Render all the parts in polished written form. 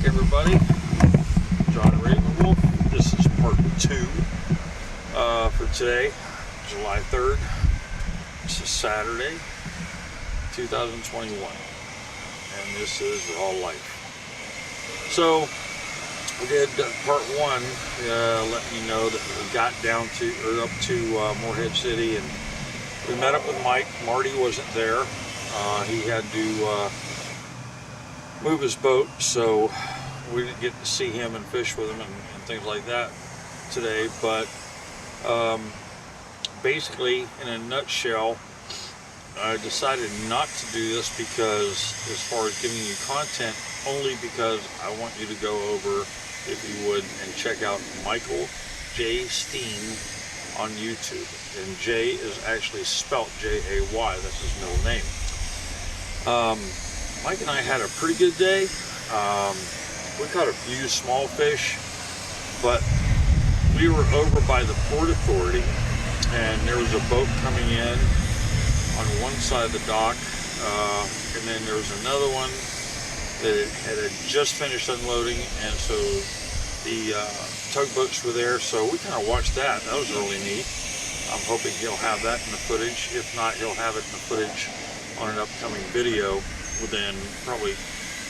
back, everybody. John Ravenwolf. This is part 2 for today, July 3rd. This is Saturday, 2021, and this is Raw Life. So we did part 1, letting you know that we got down to up to Morehead City, and we met up with Mike. Marty wasn't there. He had to move his boat, so we didn't get to see him and fish with him and things like that today. But basically, in a nutshell, I decided not to do this because, as far as giving you content, only because I want you to go over, if you would, and check out Micheal J. Steen on YouTube. And J is actually spelt J-A-Y. That's his middle name. Mike and I had a pretty good day. We caught a few small fish, but we were over by the Port Authority, and there was a boat coming in on one side of the dock, and then there was another one that had just finished unloading, and so the tugboats were there, so we kind of watched that. That was really neat. I'm hoping he'll have that in the footage. If not, he'll have it in the footage on an upcoming video within probably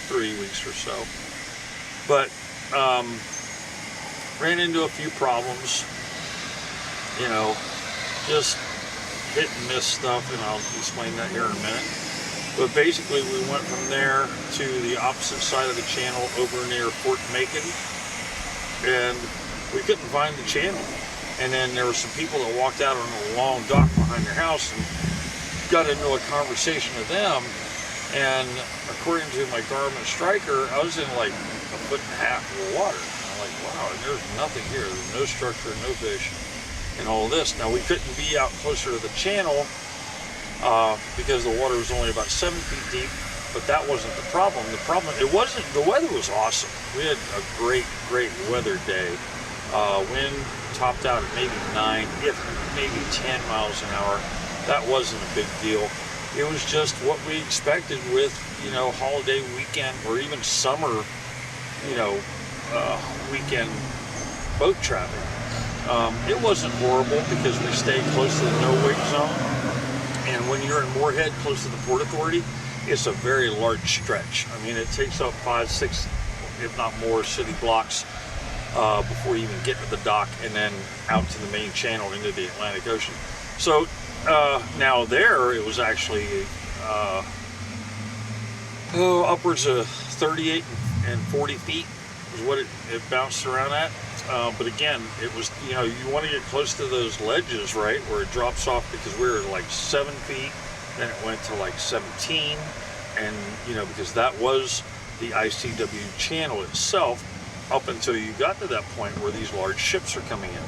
3 weeks or so. But ran into a few problems, you know, just hit and miss stuff, and I'll explain that here in a minute. But basically, we went from there to the opposite side of the channel over near Fort Macon, and we couldn't find the channel. And then there were some people that walked out on a long dock behind their house and got into a conversation with them. And according to my Garmin Striker, I was in like 1.5 foot of water. And I'm like, wow, and there's nothing here. There's no structure, no fish, and all this. Now, we couldn't be out closer to the channel because the water was only about 7 feet deep, but that wasn't the problem. The weather was awesome. We had a great weather day. Wind topped out at maybe 9, if maybe 10 miles an hour. That wasn't a big deal. It was just what we expected with, you know, holiday weekend or even summer, you know, weekend boat traffic. It wasn't horrible because we stayed close to the no-wake zone. And when you're in Morehead, close to the Port Authority, it's a very large stretch. I mean, it takes up 5, 6, if not more, city blocks before you even get to the dock and then out to the main channel into the Atlantic Ocean. So now there, it was actually upwards of 38 and 40 feet is what it bounced around at. But again, it was, you know, you want to get close to those ledges, right, where it drops off, because we were at like 7 feet, then it went to like 17, and, you know, because that was the ICW channel itself up until you got to that point where these large ships are coming in.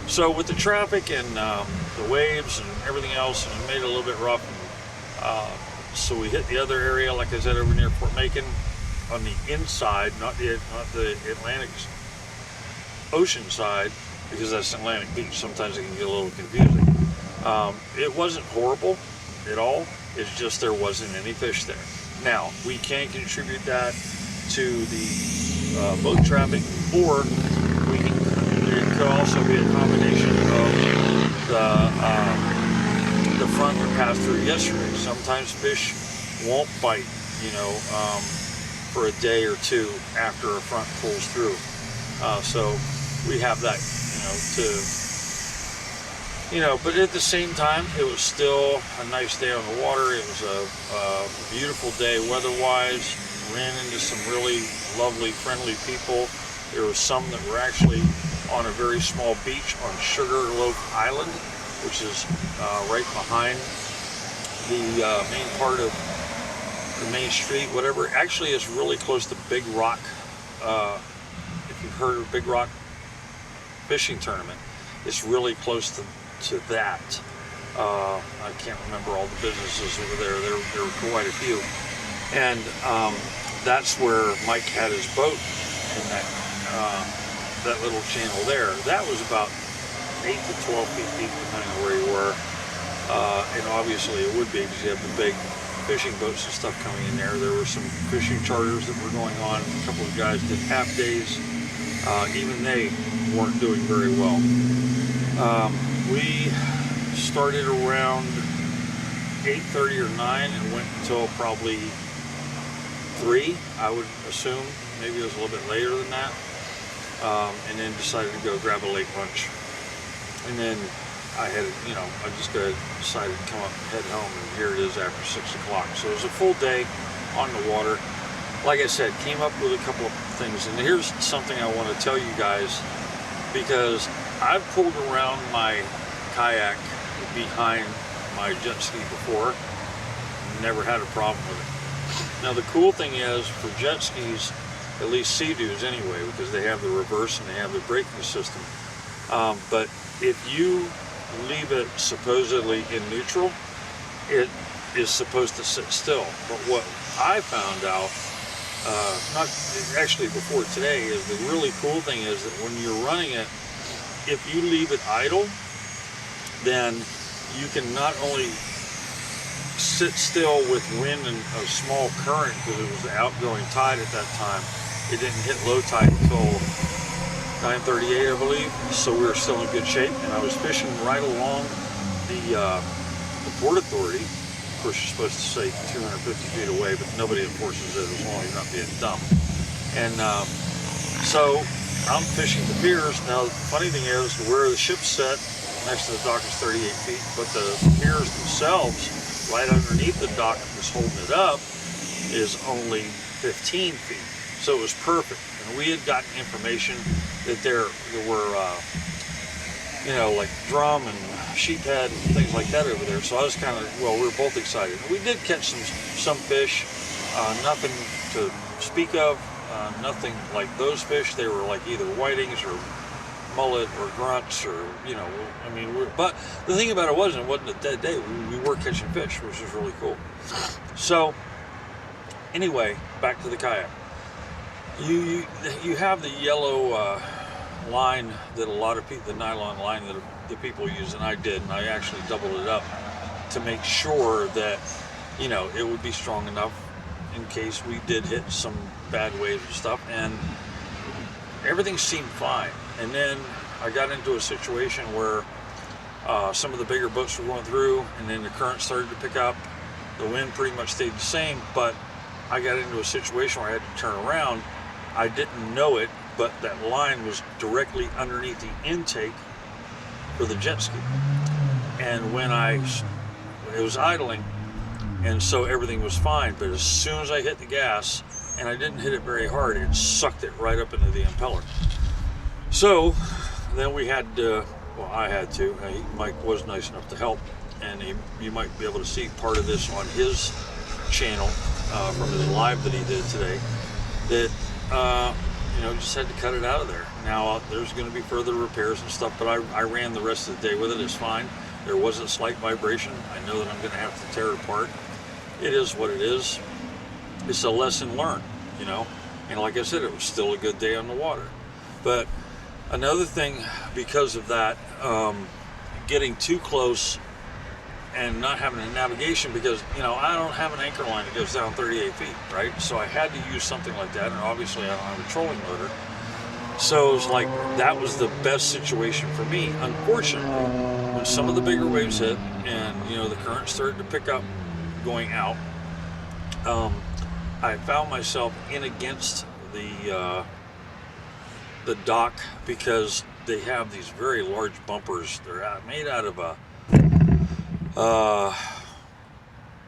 So with the traffic and the waves and everything else, and it made it a little bit rough. And, so we hit the other area, like I said, over near Fort Macon, on the inside, not the Atlantic Ocean side, because that's Atlantic Beach. Sometimes it can get a little confusing. It wasn't horrible at all. It's just there wasn't any fish there. Now, we can contribute that to the boat traffic, or it could also be a combination of the front we passed through yesterday. Sometimes fish won't bite, you know, for a day or two after a front pulls through. So we have that, you know, but at the same time, it was still a nice day on the water. It was a beautiful day weather-wise. Ran into some really lovely, friendly people. There were some that were actually on a very small beach on Sugarloaf Island, which is right behind the main part of the main street, whatever. Actually, it's really close to Big Rock. If you've heard of Big Rock fishing tournament, it's really close to that. I can't remember all the businesses over there. There were quite a few. And that's where Mike had his boat in that little channel there. That was about 8 to 12 feet deep, depending on where you were. And obviously it would be, because you have the big fishing boats and stuff coming in there. There were some fishing charters that were going on. A couple of guys did half days. Even they weren't doing very well. We started around 8:30 or 9 and went until probably 3, I would assume. Maybe it was a little bit later than that. And then decided to go grab a late lunch. And then I had, I just decided to come up and head home, and here it is after 6 o'clock. So it was a full day on the water. Like I said, came up with a couple of things. And here's something I want to tell you guys, because I've pulled around my kayak behind my jet ski before. Never had a problem with it. Now the cool thing is, for jet skis, at least Sea-Doos anyway, because they have the reverse and they have the braking system. But if you leave it supposedly in neutral, it is supposed to sit still. But what I found out, not actually before today, is the really cool thing is that when you're running it, if you leave it idle, then you can not only sit still with wind and a small current, because it was the outgoing tide at that time. It didn't hit low tide until 9:38, I believe, so we were still in good shape. And I was fishing right along the Port Authority. Of course, you're supposed to say 250 feet away, but nobody enforces it as long as you're not being dumb. And so I'm fishing the piers. Now, the funny thing is, where the ship's set next to the dock is 38 feet, but the piers themselves, right underneath the dock that's holding it up, is only 15 feet. So it was perfect. And we had gotten information that there were, like drum and sheephead and things like that over there. So I was kind of, we were both excited. We did catch some fish, nothing to speak of, nothing like those fish. They were like either whitings or mullet or grunts, or but the thing about it wasn't a dead day. We were catching fish, which was really cool. So anyway, back to the kayak. You have the yellow line that a lot of people, the nylon line that the people use, and I did, and I actually doubled it up to make sure that it would be strong enough in case we did hit some bad waves and stuff. And everything seemed fine. And then I got into a situation where some of the bigger boats were going through, and then the current started to pick up. The wind pretty much stayed the same, but I got into a situation where I had to turn around. I didn't know it, but that line was directly underneath the intake for the jet ski. And when it was idling, and so everything was fine, but as soon as I hit the gas, and I didn't hit it very hard, it sucked it right up into the impeller. So then we had to, I had to, Mike was nice enough to help, and you might be able to see part of this on his channel from the live that he did today, that just had to cut it out of there. Now there's going to be further repairs and stuff, but I ran the rest of the day with it. It's fine. There was a slight vibration. I know that I'm going to have to tear it apart. It is what it is. It's a lesson learned, and like I said, it was still a good day on the water. But another thing, because of that, getting too close and not having a navigation, because I don't have an anchor line that goes down 38 feet, right? So I had to use something like that, and obviously I don't have a trolling motor. So it was like, that was the best situation for me. Unfortunately, when some of the bigger waves hit and the current started to pick up going out, I found myself in against the dock, because they have these very large bumpers. They're made out of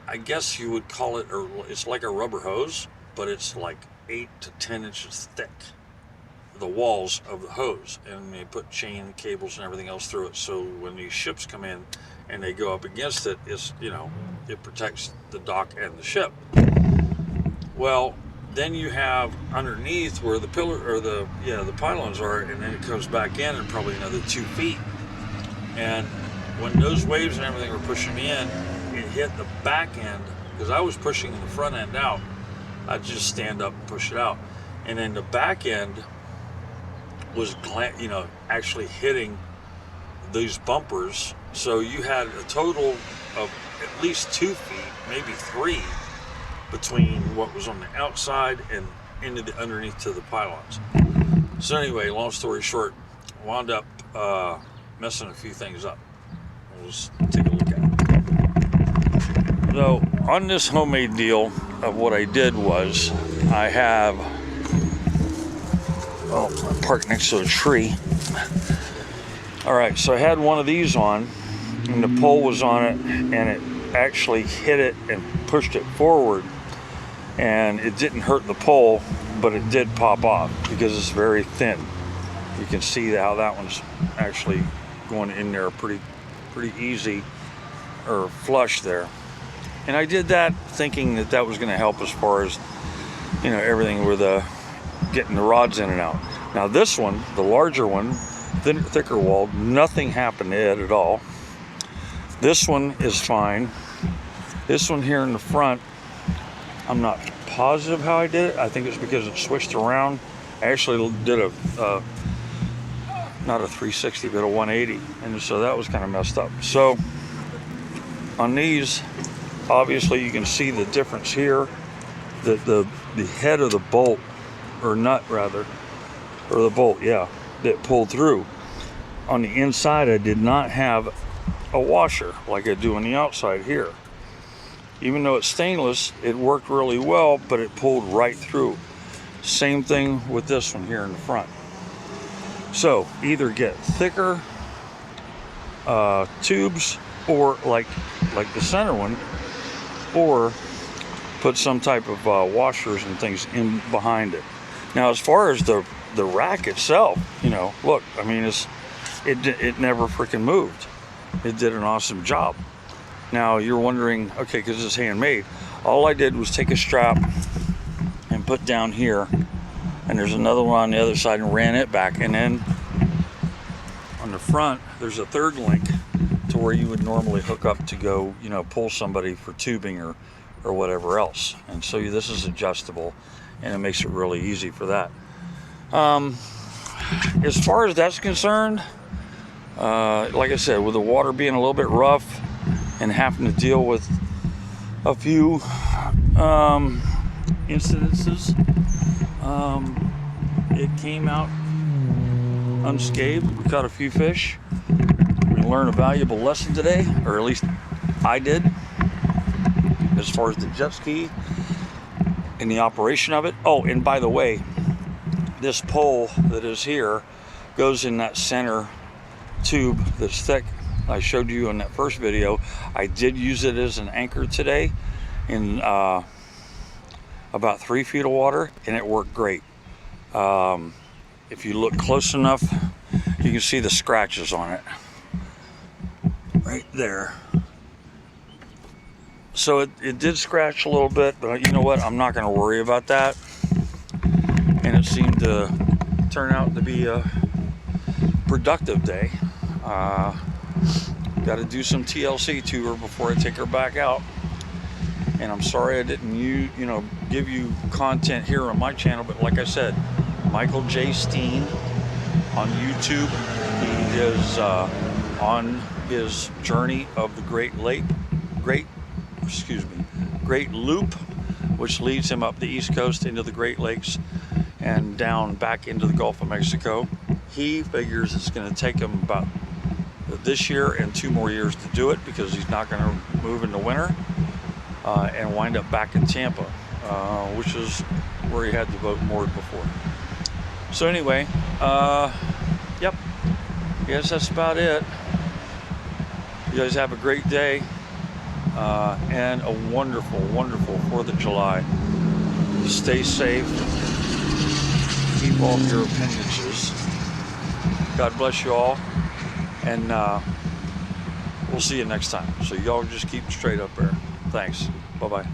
I guess you would call it, or it's like a rubber hose, but it's like 8 to 10 inches thick, the walls of the hose, and they put chain cables and everything else through it, so when these ships come in and they go up against it, it's it protects the dock and the ship. Well, then you have underneath where the pillar, or the pylons are, and then it comes back in and probably another 2 feet. And when those waves and everything were pushing me in, it hit the back end, because I was pushing the front end out. I'd just stand up and push it out, and then the back end was actually hitting these bumpers. So you had a total of at least 2 feet, maybe 3, between what was on the outside and into the underneath to the pylons. So anyway, long story short, wound up messing a few things up. We'll just take a look at it. So on this homemade deal, what I did was I have, I parked next to a tree. All right, so I had one of these on, and the pole was on it, and it actually hit it and pushed it forward, and it didn't hurt the pole, but it did pop off because it's very thin. You can see how that one's actually going in there pretty easy, or flush there. And I did that thinking that that was going to help as far as, you know, everything with getting the rods in and out. Now this one, the larger one, thicker walled, nothing happened to it at all. This one is fine. This one here in the front, I'm not positive how I did it. I think it's because it switched around. I actually did a not a 360 but a 180, and so that was kind of messed up. So on these, obviously you can see the difference here, that the head of the bolt, or nut rather, or the bolt, yeah, that pulled through. On the inside, I did not have a washer like I do on the outside here. Even though it's stainless, it worked really well, but it pulled right through. Same thing with this one here in the front. So either get thicker tubes, or like the center one, or put some type of washers and things in behind it. Now, as far as the rack itself, you know, look, I mean, it never freaking moved. It did an awesome job. Now you're wondering, okay, because it's handmade, all I did was take a strap and put down here, and there's another one on the other side, and ran it back, and then on the front there's a third link to where you would normally hook up to go, you know, pull somebody for tubing or whatever else. And so this is adjustable, and it makes it really easy for that. As far as that's concerned, like I said, with the water being a little bit rough and having to deal with a few incidences, it came out unscathed. We caught a few fish. We learned a valuable lesson today, or at least I did, as far as the jet ski and the operation of it. Oh, and by the way, this pole that is here goes in that center tube that's thick. I showed you in that first video. I did use it as an anchor today in about 3 feet of water, and it worked great. If you look close enough, you can see the scratches on it right there. So it did scratch a little bit, but you know what, I'm not going to worry about that. And it seemed to turn out to be a productive day. Got to do some TLC to her before I take her back out. And I'm sorry I didn't give you content here on my channel, but like I said, Micheal J. Steen on YouTube. He is on his journey of the Great Loop, which leads him up the East Coast into the Great Lakes and down back into the Gulf of Mexico. He figures it's going to take him about this year and 2 more years to do it, because he's not going to move in the winter and wind up back in Tampa, which is where he had the boat moored before. So anyway, yep, I guess that's about it. You guys have a great day and a wonderful, wonderful 4th of July. Stay safe. Keep off your appendages. God bless you all. And we'll see you next time. So y'all just keep straight up there. Thanks. Bye-bye.